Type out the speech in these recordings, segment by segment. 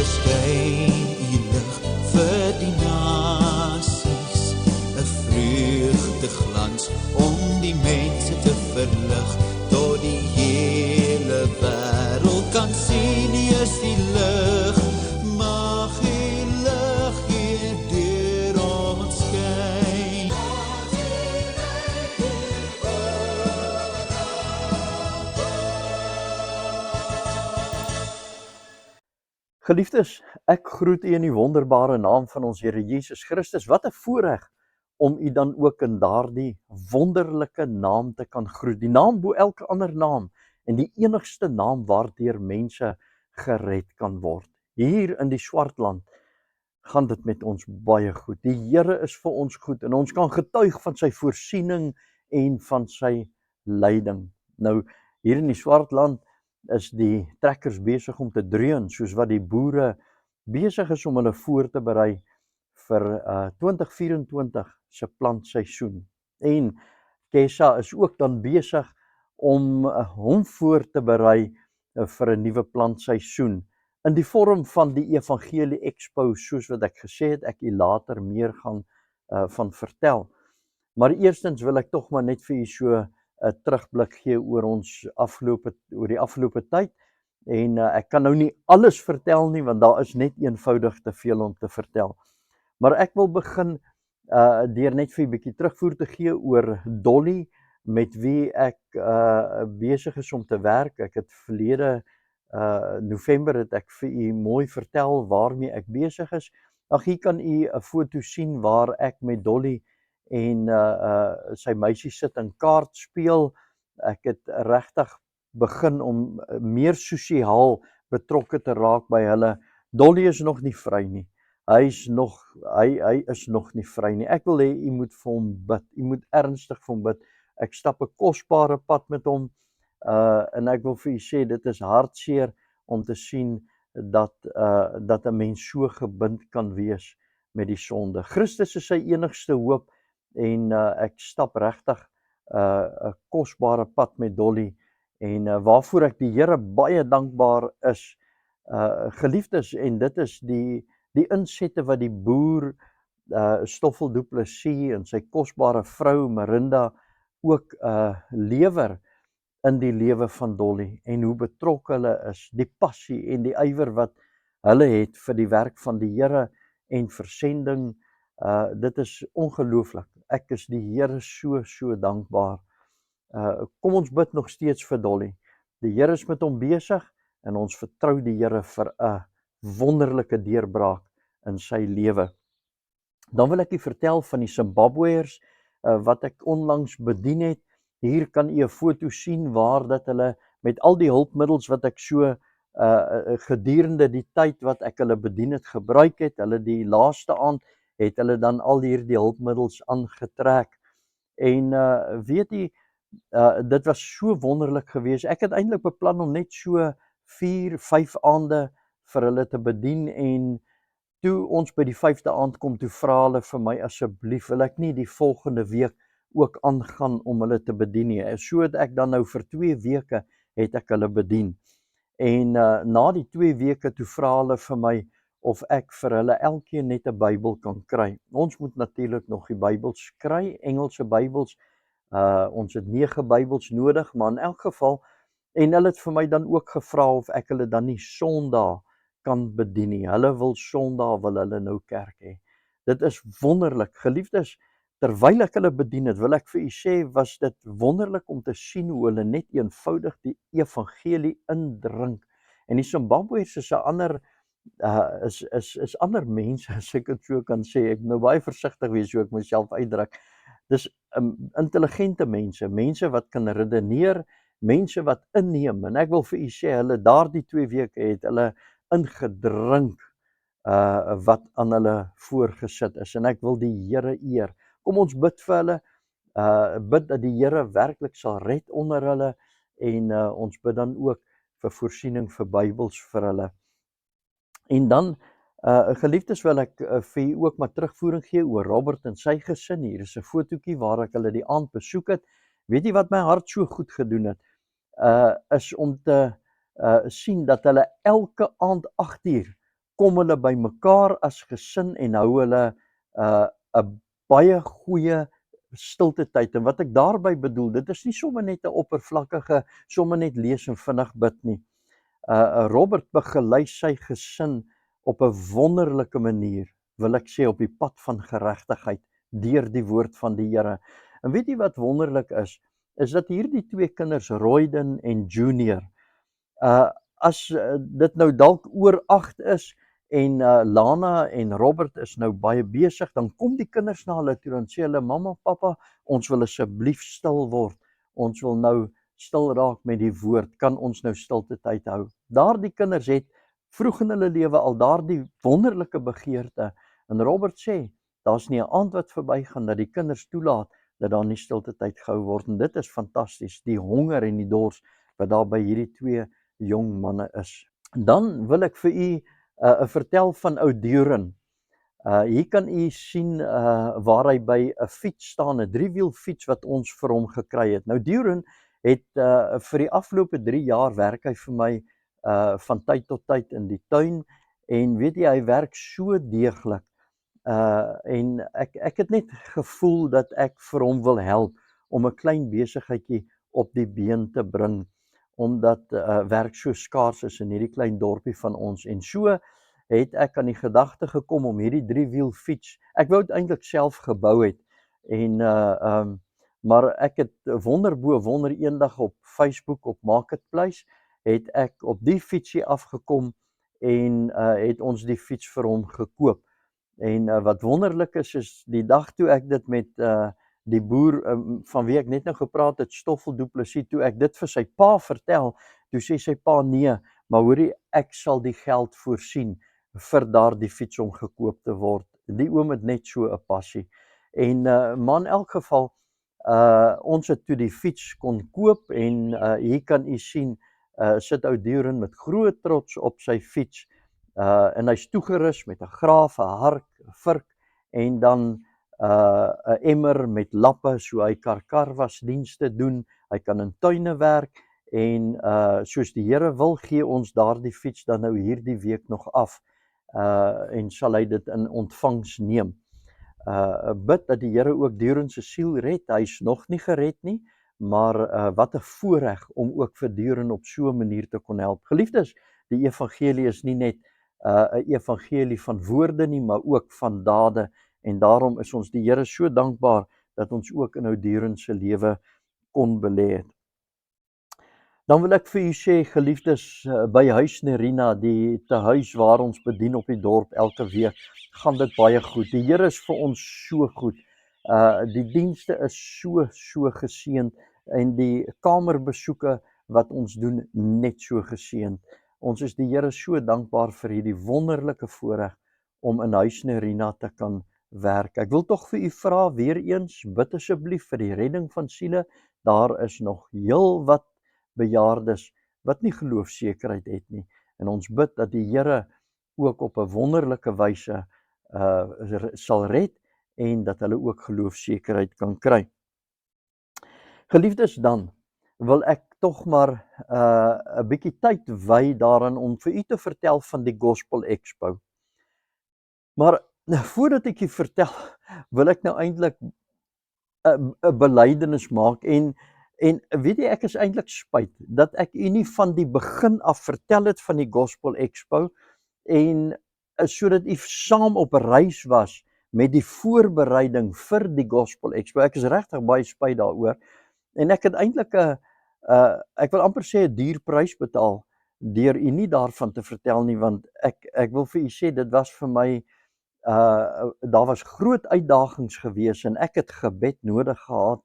verskyn u lig vir die nasies, 'n vreugdeglans om die mense te verlig, tot die hele wêreld kan sien u is die lig. Mag u lig hier deur ons skyn. Geliefdes, ek groet u in die wonderbare naam van ons Here Jesus Christus. Wat 'n voorreg om u dan ook in daardie wonderlike naam te kan groet. Die naam bo elke ander naam en die enigste naam waardeur mense gered kan word. Hier in die Swartland gaan dit met ons baie goed. Die Here is vir ons goed en ons kan getuig van sy voorsiening en van sy leiding. Nou, hier in die Swartland is die trekkers besig om te dreun, soos wat die boere besig is om hulle voor te berei vir 2024 se plantseisoen. En Kesa is ook dan besig om hom voor te berei vir 'n nuwe plantseisoen in die vorm van die Evangelie Expo, soos wat ek gesê het, ek later meer gaan van vertel. Maar eerstens wil ek tog maar net vir u so 'n terugblik gee oor die afgelope tyd. En ek kan nou nie alles vertel nie, want daar is net eenvoudig te veel om te vertel. Maar ek wil begin deur net vir 'n bietjie terugvoer te gee oor Dolly, met wie ek besig is om te werk. Ek het verlede November het ek vir u mooi vertel waarmee ek besig is. Ag, hier kan u 'n foto sien waar ek met Dolly en sy meisie sit en kaart speel. Ek het regtig begin om meer sosiaal betrokke te raak by hulle. Dolly is nog nie vry nie. Hy is nog nie vry nie. Ek wil hê u moet vir hom bid. U moet ernstig vir hom bid. Ek stap 'n kosbare pad met hom en ek wil vir u sê dit is hartseer om te sien dat 'n mens so gebind kan wees met die sonde. Christus is sy enigste hoop en ek stap regtig 'n kosbare pad met Dolly en waarvoor ek die Here baie dankbaar is. Geliefdes, en dit is die insette wat die boer Stoffel Du Plessis en sy kosbare vrou Marinda ook lewer in die lewe van Dolly en hoe betrokke hulle is, die passie en die ywer wat hulle het vir die werk van die Here en versending. Dit is ongelooflik. Ek is die Here so dankbaar. Kom ons bid nog steeds vir Dolly. Die Here is met hom besig en ons vertrou die Here vir 'n wonderlike deurbraak in sy lewe. Dan wil ek u vertel van die Zimbabweërs wat ek onlangs bedien het. Hier kan u 'n foto sien waar dat hulle met al die hulpmiddels wat ek so gedurende die tyd wat ek hulle bedien het gebruik het, hulle die laaste aand het hulle dan al hierdie hulpmiddels aangetrek. En weet jy, dit was so wonderlik geweest. Ek het eintlik beplan om net so 4-5 aande vir hulle te bedien en toe ons by die 5de aand kom, toe vra hulle vir my, asseblief wil ek nie die volgende week ook aangaan om hulle te bedien nie. So het ek dan nou vir 2 weke het ek hulle bedien. En na die 2 weke toe vra hulle vir my of ek vir hulle elkeen net 'n Bybel kan kry. Ons moet natuurlik nog die Bybels kry, Engelse Bybels. Ons het 9 Bybels nodig, maar in elk geval, en hulle het vir my dan ook gevra of ek hulle dan nie Sondag kan bedien nie. Hulle wil Sondag wil hulle nou kerk hê. Dit is wonderlik. Geliefdes, terwyl ek hulle bedien het, wil ek vir u sê, was dit wonderlik om te sien hoe hulle net eenvoudig die evangelie indrink. En die Zimbabweërs is 'n ander is ander mense, as ek dit so kan sê. Ek nou baie versigtig wees hoe ek myself uitdruk. Dis intelligente mense wat kan redeneer, mense wat inneem. En ek wil vir u sê, hulle daardie 2 weke het hulle ingedrink wat aan hulle voorgesit is. En ek wil die Here eer. Kom ons bid vir hulle, bid dat die Here werklik sal red onder hulle en ons bid dan ook vir voorsiening vir Bybels vir hulle. En dan geliefdes, wil ek vir u ook maar terugvoering gee oor Robert en sy gesin. Hier is 'n fotootjie waar ek hulle die aand besoek het. Weet jy wat my hart so goed gedoen het? Is om te sien dat hulle elke aand 8 uur kom hulle by mekaar as gesin en hou hulle 'n baie goeie stilte tyd. En wat ek daarby bedoel, dit is nie sommer net 'n oppervlakkige, sommer net lees en vinnig bid nie. Robert begelei sy gesin op 'n wonderlike manier, wil ek sê, op die pad van geregtigheid deur die woord van die Here. En weet jy wat wonderlik is dat hierdie twee kinders, Royden en Junior, as dit nou dalk oor 8 is en Lana en Robert is nou baie besig, dan kom die kinders na hulle toe en sê hulle, mamma, pappa, ons wil asseblief stil word. Ons wil nou stil raak met die woord. Kan ons nou stilte tyd hou? Daardie kinders het vroeg in hulle lewe al daardie wonderlike begeerte. En Robert sê, daar's nie 'n aand wat verbygaan dat die kinders toelaat dat daar nie stilte tyd gehou word. En dit is fantasties, die honger en die dors wat daar by hierdie twee jong manne is. Dan wil ek vir u vertel van ou Duren. Hier kan u sien waar hy by 'n fiets staan, 'n 3-wiel fiets wat ons vir hom gekry het. Nou Duren het vir die afgelope 3 jaar werk hy vir my van tyd tot tyd in die tuin en weet jy, hy werk so deeglik. En ek het net gevoel dat ek vir hom wil help om 'n klein besigheidjie op die been te bring, omdat werk so skaars is in hierdie klein dorpie van ons. En so het ek aan die gedagte gekom om hierdie 3-wiel fiets, ek wou dit eintlik self gebou het, en maar ek het wonder bo wonder eendag op Facebook, op Marketplace, het ek op die fietsie afgekom en het ons die fiets vir hom gekoop. En wat wonderlik is die dag toe ek dit met die boer van wie ek net nou gepraat het, Stoffel Du Plessis, toe ek dit vir sy pa vertel, toe sê sy pa, nee, maar hoorie, ek sal die geld voorsien vir daardie fiets om gekoop te word. Die oom het net so 'n passie. En maar in elk geval, ons het toe die fiets kon koop en hier kan u sien, sit ou Duren met groot trots op sy fiets, en hy's toegerus met 'n graaf, 'n hark, 'n vurk en dan 'n emmer met lappe, so hy karwasdienste doen, hy kan in tuine werk en soos die Here wil, gee ons daardie fiets dan nou hierdie week nog af, en sal hy dit in ontvangs neem. Bid dat die Here ook Duren se siel red. Hy's nog nie gered nie, maar wat 'n voorreg om ook vir Duren op so 'n manier te kon help. Geliefdes, die evangelie is nie net 'n evangelie van woorde nie, maar ook van dade, en daarom is ons die Here so dankbaar dat ons ook in ou Duren se lewe kon belê het. Dan wil ek vir u sê, geliefdes, by Huis Nerina, die tehuis waar ons bedien op die dorp elke week, gaan dit baie goed. Die Here is vir ons so goed. Die dienste is so geseënd en die kamerbesoeke wat ons doen net so geseënd. Ons is die Here so dankbaar vir hierdie wonderlike voorreg om in Huis Nerina te kan werk. Ek wil tog vir u vra weer eens, bid asseblief vir die redding van siele. Daar is nog heel wat bejaardes wat nie geloofsekerheid het nie. En ons bid dat die Here ook op 'n wonderlike wyse sal red en dat hulle ook geloofsekerheid kan kry. Geliefdes, dan wil ek tog maar 'n bietjie tyd wy daaraan om vir u te vertel van die Gospel Expo. Maar voordat ek u vertel, wil ek nou eintlik 'n belydenis maak en weet jy, ek is eintlik spyt dat ek u nie van die begin af vertel het van die Gospel Expo en sodat u saam op reis was met die voorbereiding vir die Gospel Expo. Ek is regtig baie spyt daaroor en ek het eintlik ek wil amper sê 'n duur prys betaal deur u nie daarvan te vertel nie, want ek wil vir u sê, dit was vir my daar was groot uitdagings gewees en ek het gebed nodig gehad,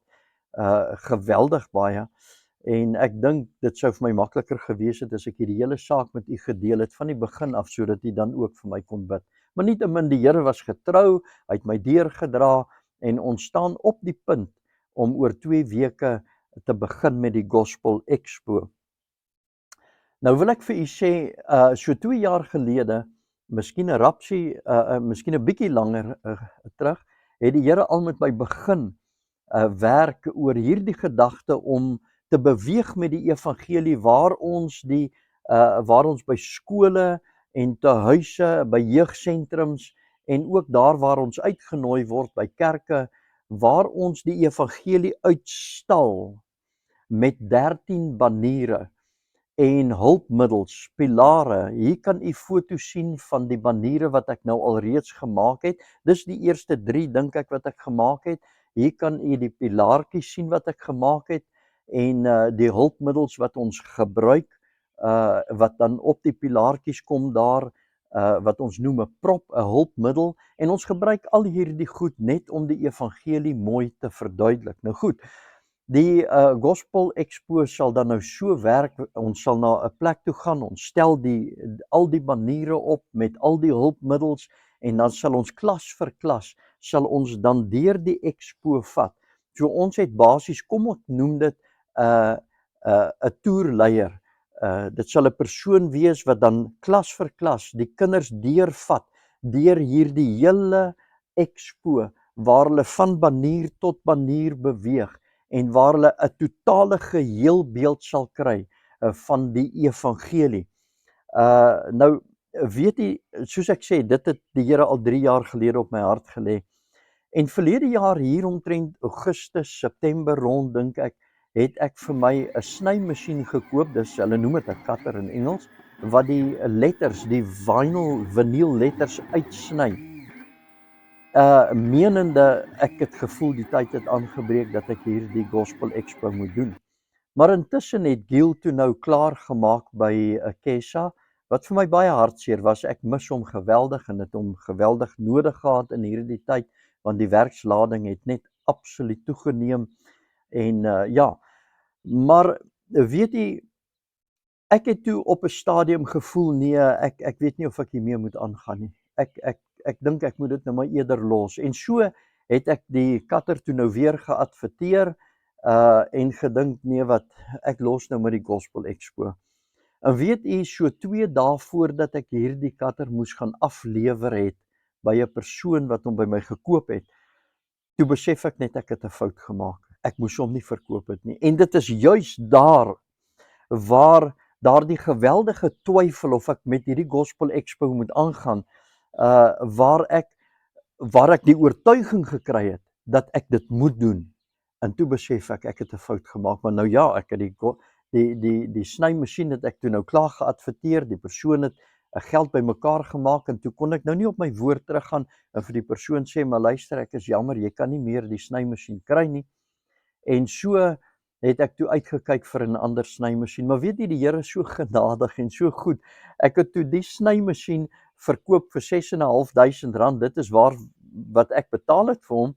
geweldig baie, en ek dink dit sou vir my makliker gewees het as ek hierdie hele saak met u gedeel het van die begin af, sodat u dan ook vir my kon bid. Maar nietemin, die Here was getrou, hy het my deurgedra en ons staan op die punt om oor 2 weke te begin met die Gospel Expo. Nou wil ek vir u sê, so 2 jaar gelede, miskien 'n rapsie, miskien 'n bietjie langer terug, het die Here al met my begin werk oor hierdie gedagte om te beweeg met die evangelie waar ons by skole en te huise, by jeugsentrums en ook daar waar ons uitgenooi word by kerke, waar ons die evangelie uitstal met 13 baniere en hulpmiddels, pilare. Hier kan u foto's sien van die baniere wat ek nou al reeds gemaak het. Dis die eerste 3 dink ek wat ek gemaak het. Hier kan u die pilaartjies sien wat ek gemaak het en die hulpmiddels wat ons gebruik, wat dan op die pilaartjies kom daar, wat ons noem 'n prop, 'n hulpmiddel, en ons gebruik al hierdie goed net om die evangelie mooi te verduidelik. Nou goed, die Gospel Expo sal dan nou so werk, ons sal na 'n plek toe gaan, ons stel al die baniere op met al die hulpmiddels en dan sal ons klas vir klas, sal ons dan deur die expo vat. So ons het basies, kom ek noem dit 'n toerleier. Dit sal 'n persoon wees wat dan klas vir klas die kinders deurvat deur hierdie hele expo waar hulle van banier tot banier beweeg en waar hulle 'n totale geheelbeeld sal kry van die evangelie. Nou weet jy, soos ek sê, dit het die Here al 3 jaar gelede op my hart gelê. En verlede jaar hier omtrent Augustus, September rond dink ek, het ek vir my 'n snymasjien gekoop. Dis, hulle noem dit 'n cutter in Engels, wat die letters, die vinyl letters uitsny. Menende ek het gevoel die tyd het aangebreek dat ek hierdie Gospel Expo moet doen. Maar intussen het Giel toe nou klaar gemaak by Kesha, wat vir my baie hartseer was. Ek mis hom geweldig en het hom geweldig nodig gehad in hierdie tyd, want die werkslading het net absoluut toegeneem. En ja, maar weet jy, ek het toe op 'n stadium gevoel, nee, ek weet nie of ek hiermee moet aangaan nie. Ek dink ek moet dit nou maar eerder los. En so het ek die cutter toe nou weer geadverteer en gedink, nee wat, ek los nou met die Gospel Expo. En weet u, so 2 dae voordat ek hierdie cutter moes gaan aflewer het by 'n persoon wat hom by my gekoop het, toe besef ek net ek het 'n fout gemaak. Ek moes hom nie verkoop het nie. En dit is juis daar waar daardie geweldige twyfel of ek met hierdie Gospel Expo moet aangaan, waar ek die oortuiging gekry het dat ek dit moet doen. En toe besef ek het 'n fout gemaak. Maar nou ja, ek het die snymasjien het ek toe nou klaar geadverteer. Die persoon het geld bymekaar gemaak en toe kon ek nou nie op my woord teruggaan en vir die persoon sê, maar luister, ek is jammer, jy kan nie meer die snymasjien kry nie. En so het ek toe uitgekyk vir 'n ander snymasjien. Maar weet jy, die Here is so genadig en so goed. Ek het toe die snymasjien verkoop vir R6.500. Dit is wat ek betaal het vir hom.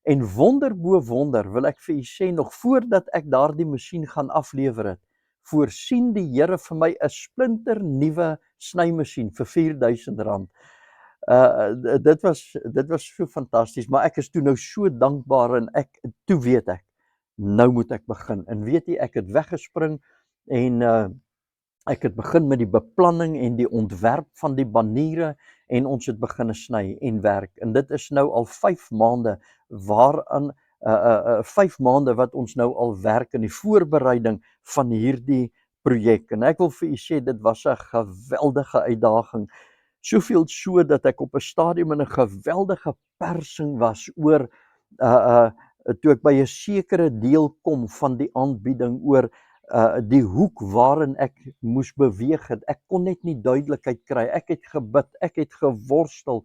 En wonder bo wonder, wil ek vir u sê, nog voordat ek daardie masjien gaan aflewer het, voorsien die Here vir my 'n splinter nuwe snymasjien vir R4.000. Dit was so fantasties, maar ek is toe nou so dankbaar en toe weet ek, nou moet ek begin. En weet jy, ek het weggespring en ek het begin met die beplanning en die ontwerp van die baniere en ons het begin sny en werk. En dit is nou al 5 maande waaraan 5 maande wat ons nou al werk in die voorbereiding van hierdie projek. En ek wil vir u sê, dit was 'n geweldige uitdaging. Soveel so dat ek op 'n stadium in 'n geweldige persing was oor toe ek by 'n sekere deel kom van die aanbieding oor die hoek waarin ek moes beweeg het. Ek kon net nie duidelikheid kry. Ek het gebid, ek het geworstel.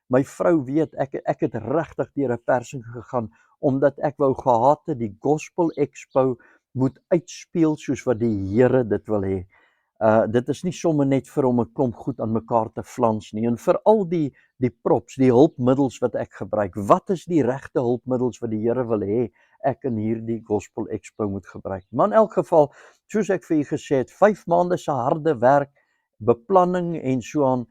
My vrou weet, ek het regtig deur 'n persing gegaan, omdat ek wou gehad het die Gospel Expo moet uitspeel soos wat die Here dit wil hê. Dit is nie sommer net vir om 'n klomp goed aan mekaar te flans nie. En vir al die props, die hulpmiddels wat ek gebruik, wat is die regte hulpmiddels wat die Here wil hê ek in hierdie Gospel Expo moet gebruik? Maar in elk geval, soos ek vir u gesê het, 5 maande se harde werk, beplanning en so aan,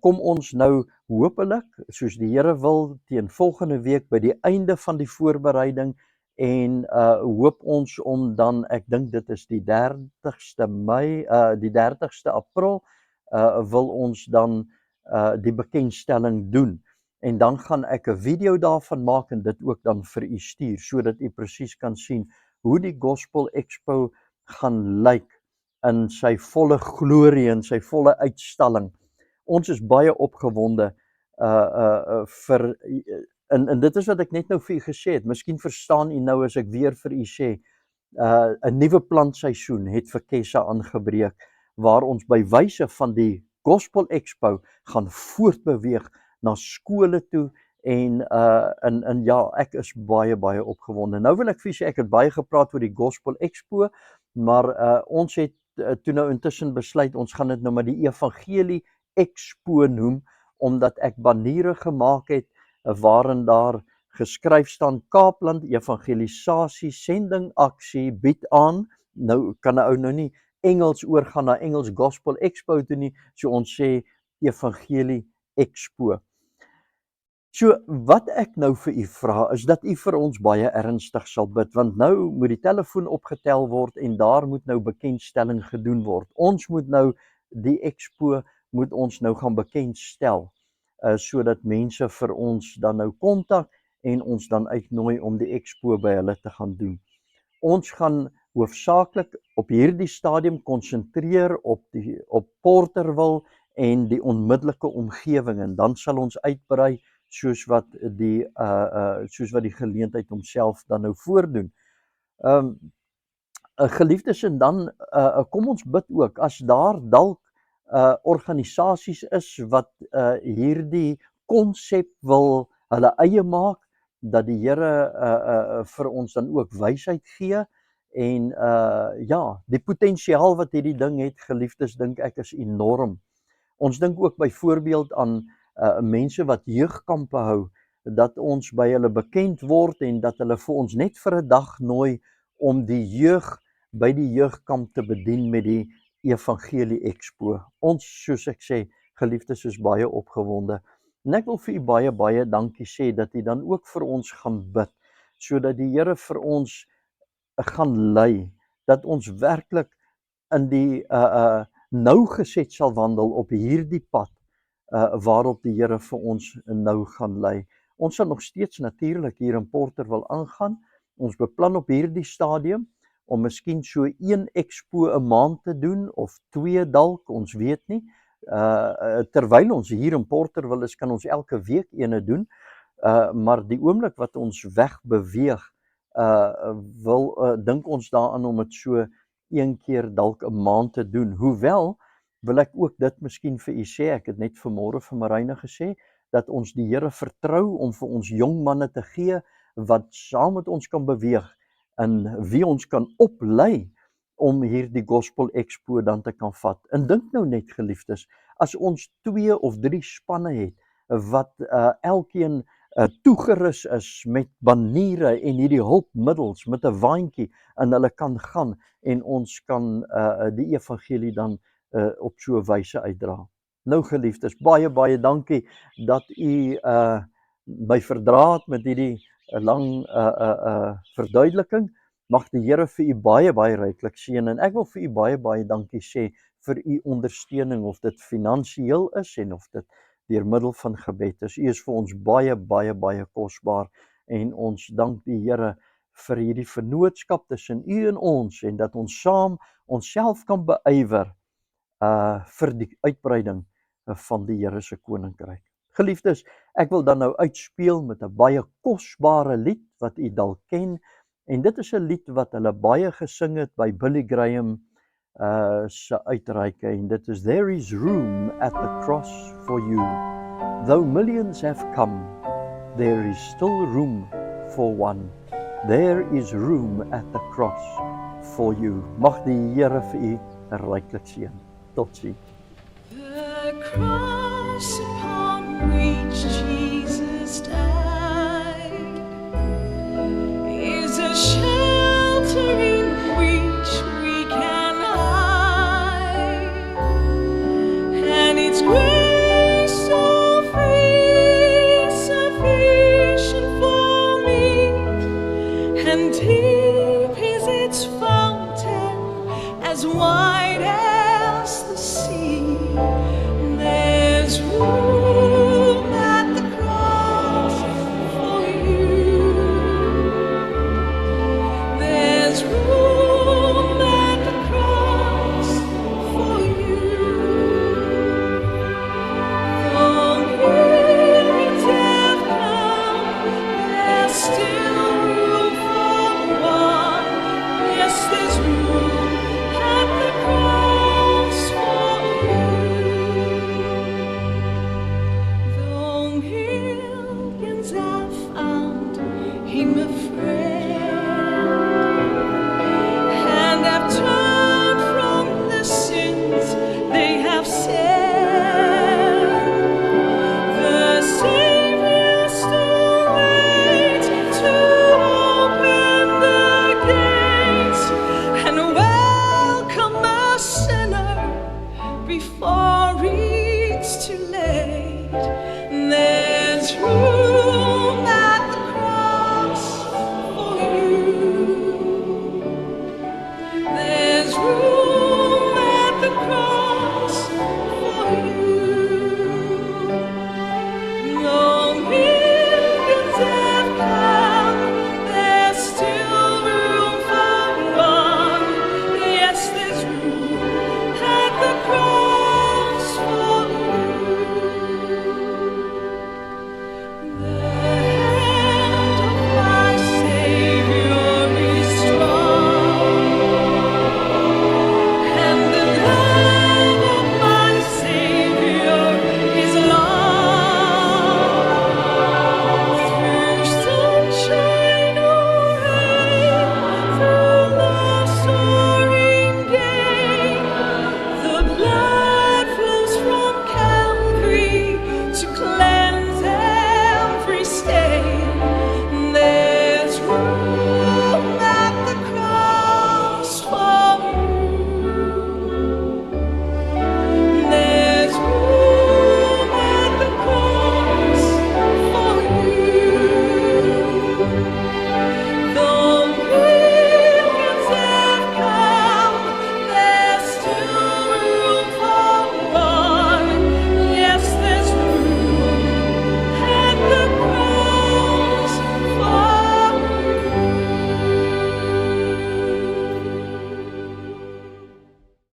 kom ons nou hopelik, soos die Here wil, teen volgende week by die einde van die voorbereiding en hoop ons om dan, ek dink dit is die 30ste Mei, die 30ste April, wil ons dan die bekendstelling doen. En dan gaan ek 'n video daarvan maak en dit ook dan vir u stuur, sodat u presies kan sien hoe die Gospel Expo gaan lyk in sy volle glorie en sy volle uitstalling. Ons is baie opgewonde vir en dit is wat ek net nou vir u gesê het. Miskien verstaan u nou as ek weer vir u sê, 'n nuwe plantseisoen het vir Kessa aangebreek, waar ons by wyse van die Gospel Expo gaan voortbeweeg na skole toe en ja, ek is baie opgewonde. Nou wil ek vir u sê, ek het baie gepraat oor die Gospel Expo, maar ons het toe nou intussen besluit, ons gaan dit nou maar die Evangelie Expo noem, omdat ek baniere gemaak het waarin daar geskryf staan Kaapland Evangelisasie Sending Aksie bied aan. Nou kan 'n ou nou nie Engels oorgaan na Engels Gospel Expo toe nie, so ons sê Evangelie Expo. So wat ek nou vir u vra is dat u vir ons baie ernstig sal bid, want nou moet die telefoon opgetel word en daar moet nou bekendstelling gedoen word. Ons moet nou die expo moet ons nou gaan bekendstel, sodat mense vir ons dan nou kontak en ons dan uitnooi om die expo by hulle te gaan doen. Ons gaan hoofsaaklik op hierdie stadium konsentreer op Porterville en die onmiddellike omgewing, en dan sal ons uitbrei soos wat die geleentheid homself dan nou voordoen. Geliefdes, en dan kom ons bid ook as daar dalk organisasies is wat hierdie konsep wil hulle eie maak, dat die Here vir ons dan ook wysheid gee en ja, die potensiaal wat hierdie ding het, geliefdes, dink ek is enorm. Ons dink ook byvoorbeeld aan mense wat jeugkampe hou, dat ons by hulle bekend word en dat hulle vir ons net vir 'n dag nooi om die jeug by die jeugkamp te bedien met die Evangelie Expo. Ons, soos ek sê, geliefdes, is baie opgewonde. En ek wil vir u baie dankie sê dat u dan ook vir ons gaan bid, sodat die Here vir ons gaan lei, dat ons werklik in die nougeset sal wandel op hierdie pad waarop die Here vir ons nou gaan lei. Ons sal nog steeds natuurlik hier in Porterville aangaan. Ons beplan op hierdie stadium om miskien so 1 expo 'n maand te doen of 2 dalk, ons weet nie. Terwyl ons hier in Porterville is, kan ons elke week ene doen, maar die oomblik wat ons wegbeweeg, dink ons daaraan om dit so 1 keer dalk 'n maand te doen. Hoewel wil ek ook dit miskien vir u sê, ek het net vanmôre vir Marine gesê, dat ons die Here vertrou om vir ons jong manne te gee, wat saam met ons kan beweeg, en wie ons kan oplei om hierdie Gospel Expo dan te kan vat. En dink nou net, geliefdes, as ons 2 of 3 spanne het, wat elkeen toegerus is met baniere en hierdie hulpmiddels, met 'n waantjie, en hulle kan gaan, en ons kan die evangelie dan op so 'n wyse uitdra. Nou, geliefdes, baie dankie dat u my verdra het met hierdie lang verduideliking. Mag die Here vir u baie ryklik seën, en ek wil vir u baie dankie sê vir u ondersteuning, of dit finansiëel is en of dit deur middel van gebed is. U is vir ons baie kosbaar, en ons dank die Here vir hierdie vennootskap tussen u en ons, en dat ons saam onsself kan beywer vir die uitbreiding van die Here se koninkryk. Geliefdes, ek wil dan nou uitspeel met 'n baie kosbare lied wat u dalk ken, en dit is 'n lied wat hulle baie gesing het by Billy Graham se uitreike, en dit is There is room at the cross for you. Though millions have come, there is still room for one. There is room at the cross for you. Mag die Here vir u ryklik seën. Totsiens. The cross upon which Jesus died is a shelter in which we can hide, and it's grace so free, sufficient for me, and deep is its fountain as wide